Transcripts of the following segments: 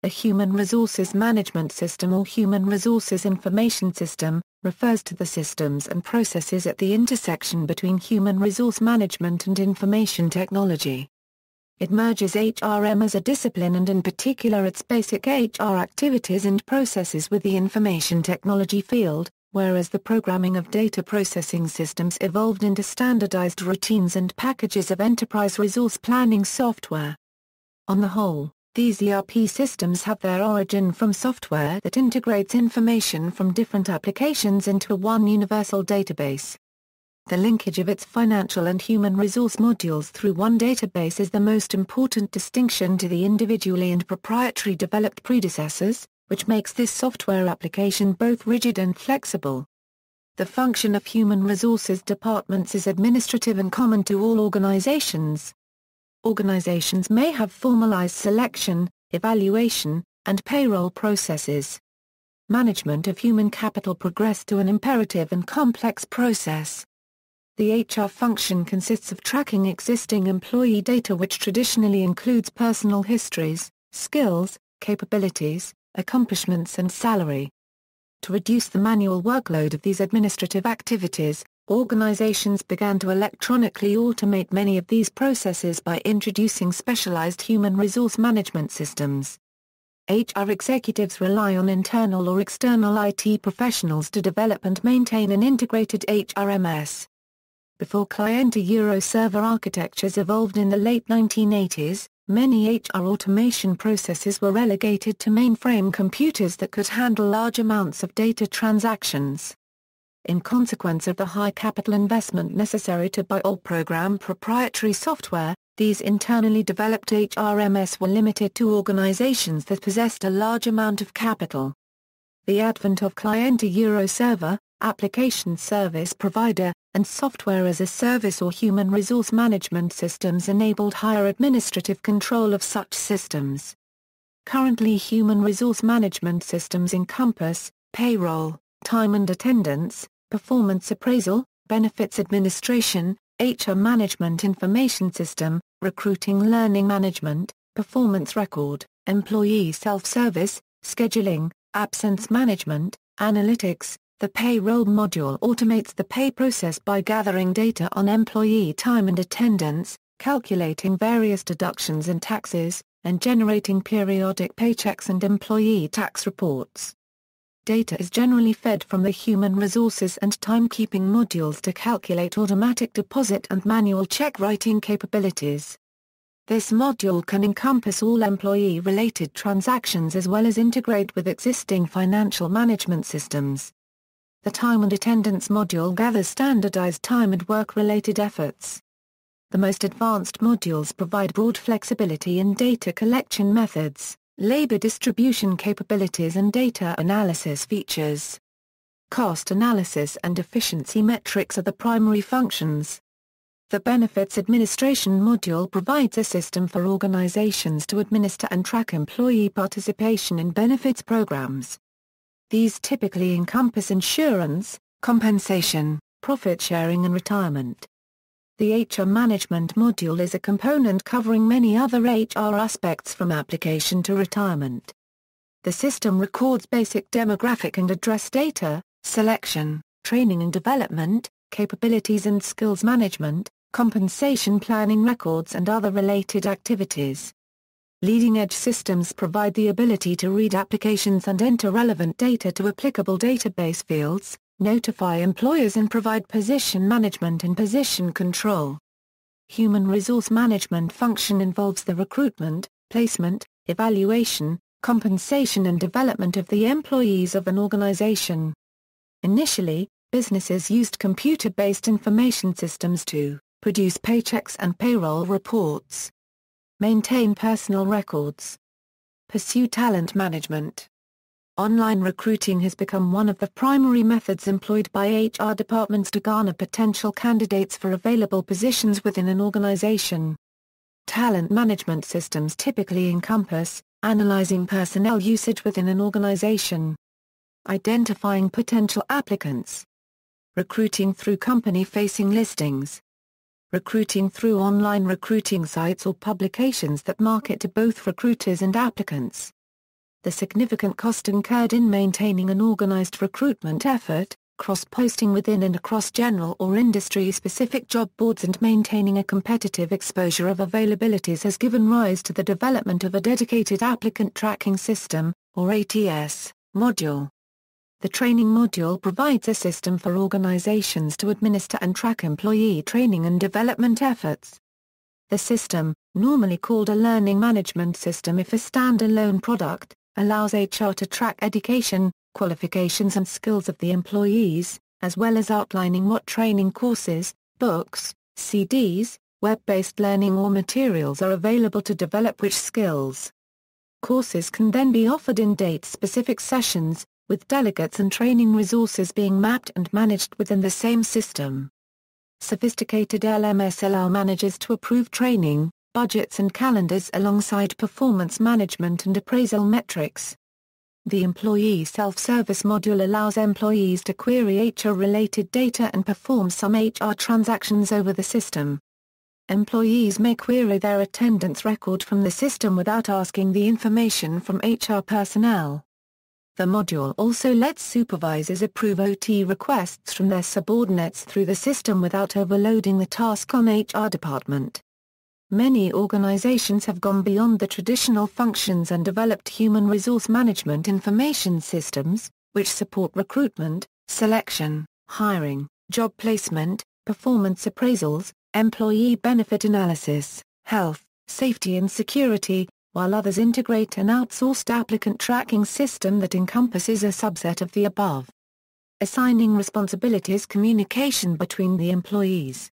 A human resources management system or human resources information system refers to the systems and processes at the intersection between human resource management and information technology. It merges HRM as a discipline and in particular its basic HR activities and processes with the information technology field, whereas the programming of data processing systems evolved into standardized routines and packages of enterprise resource planning software. On the whole, these ERP systems have their origin from software that integrates information from different applications into one universal database. The linkage of its financial and human resource modules through one database is the most important distinction to the individually and proprietary developed predecessors, which makes this software application both rigid and flexible. The function of human resources departments is administrative and common to all organizations. Organizations may have formalized selection, evaluation, and payroll processes. Management of human capital progressed to an imperative and complex process. The HR function consists of tracking existing employee data, which traditionally includes personal histories, skills, capabilities, accomplishments and salary. To reduce the manual workload of these administrative activities, organizations began to electronically automate many of these processes by introducing specialized human resource management systems. HR executives rely on internal or external IT professionals to develop and maintain an integrated HRMS. Before client-to-Euro server architectures evolved in the late 1980s, many HR automation processes were relegated to mainframe computers that could handle large amounts of data transactions. In consequence of the high capital investment necessary to buy or program proprietary software, these internally developed HRMS were limited to organizations that possessed a large amount of capital. The advent of client-to-Euro server, application service provider, and software as a service or human resource management systems enabled higher administrative control of such systems. Currently, human resource management systems encompass payroll, time and attendance, performance appraisal, benefits administration, HR management information system, recruiting learning management, performance record, employee self-service, scheduling, absence management, analytics. The payroll module automates the pay process by gathering data on employee time and attendance, calculating various deductions and taxes, and generating periodic paychecks and employee tax reports. Data is generally fed from the human resources and timekeeping modules to calculate automatic deposit and manual check writing capabilities. This module can encompass all employee-related transactions as well as integrate with existing financial management systems. The time and attendance module gathers standardized time and work-related efforts. The most advanced modules provide broad flexibility in data collection methods, labor distribution capabilities and data analysis features. Cost analysis and efficiency metrics are the primary functions. The benefits administration module provides a system for organizations to administer and track employee participation in benefits programs. These typically encompass insurance, compensation, profit sharing and retirement. The HR management module is a component covering many other HR aspects from application to retirement. The system records basic demographic and address data, selection, training and development, capabilities and skills management, compensation planning records and other related activities. Leading-edge systems provide the ability to read applications and enter relevant data to applicable database fields, notify employers and provide position management and position control. Human resource management function involves the recruitment, placement, evaluation, compensation and development of the employees of an organization. Initially, businesses used computer-based information systems to produce paychecks and payroll reports, maintain personal records, pursue talent management. Online recruiting has become one of the primary methods employed by HR departments to garner potential candidates for available positions within an organization. Talent management systems typically encompass analyzing personnel usage within an organization, identifying potential applicants, recruiting through company-facing listings, recruiting through online recruiting sites or publications that market to both recruiters and applicants, the significant cost incurred in maintaining an organized recruitment effort, cross-posting within and across general or industry-specific job boards and maintaining a competitive exposure of availabilities has given rise to the development of a dedicated applicant tracking system, or ATS, module. The training module provides a system for organizations to administer and track employee training and development efforts. The system, normally called a learning management system if a standalone product, allows HR to track education, qualifications and skills of the employees, as well as outlining what training courses, books, CDs, web-based learning or materials are available to develop which skills. Courses can then be offered in date-specific sessions, with delegates and training resources being mapped and managed within the same system. Sophisticated LMS allow managers to approve training, budgets and calendars alongside performance management and appraisal metrics. The Employee Self-Service module allows employees to query HR-related data and perform some HR transactions over the system. Employees may query their attendance record from the system without asking the information from HR personnel. The module also lets supervisors approve OT requests from their subordinates through the system without overloading the task on HR department. Many organizations have gone beyond the traditional functions and developed human resource management information systems, which support recruitment, selection, hiring, job placement, performance appraisals, employee benefit analysis, health, safety and security, while others integrate an outsourced applicant tracking system that encompasses a subset of the above. Assigning responsibilities, communication between the employees.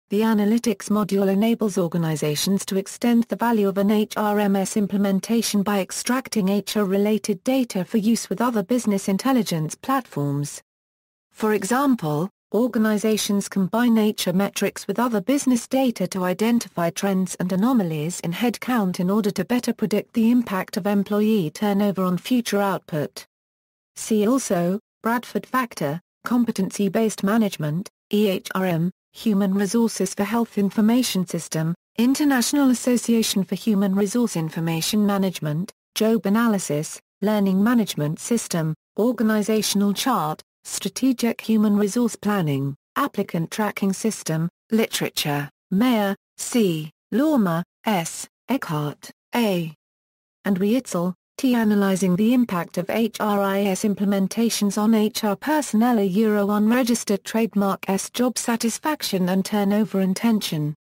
The Analytics module enables organizations to extend the value of an HRMS implementation by extracting HR-related data for use with other business intelligence platforms. For example, organizations combine HR metrics with other business data to identify trends and anomalies in headcount in order to better predict the impact of employee turnover on future output. See also, Bradford Factor, Competency-Based Management, EHRM, Human Resources for Health Information System, International Association for Human Resource Information Management, Job Analysis, Learning Management System, Organizational Chart, Strategic Human Resource Planning, Applicant Tracking System, Literature, Mayer, C., Lormer, S., Eckhart, A. and Wieitzel, T. Analyzing the impact of HRIS implementations on HR personnel. Unregistered trademark S. Job satisfaction and turnover intention.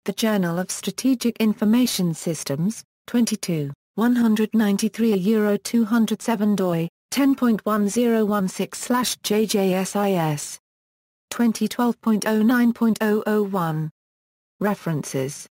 The Journal of Strategic Information Systems, 22, 193 €207 doi, 10.1016/JJSIS. 2012.09.001. References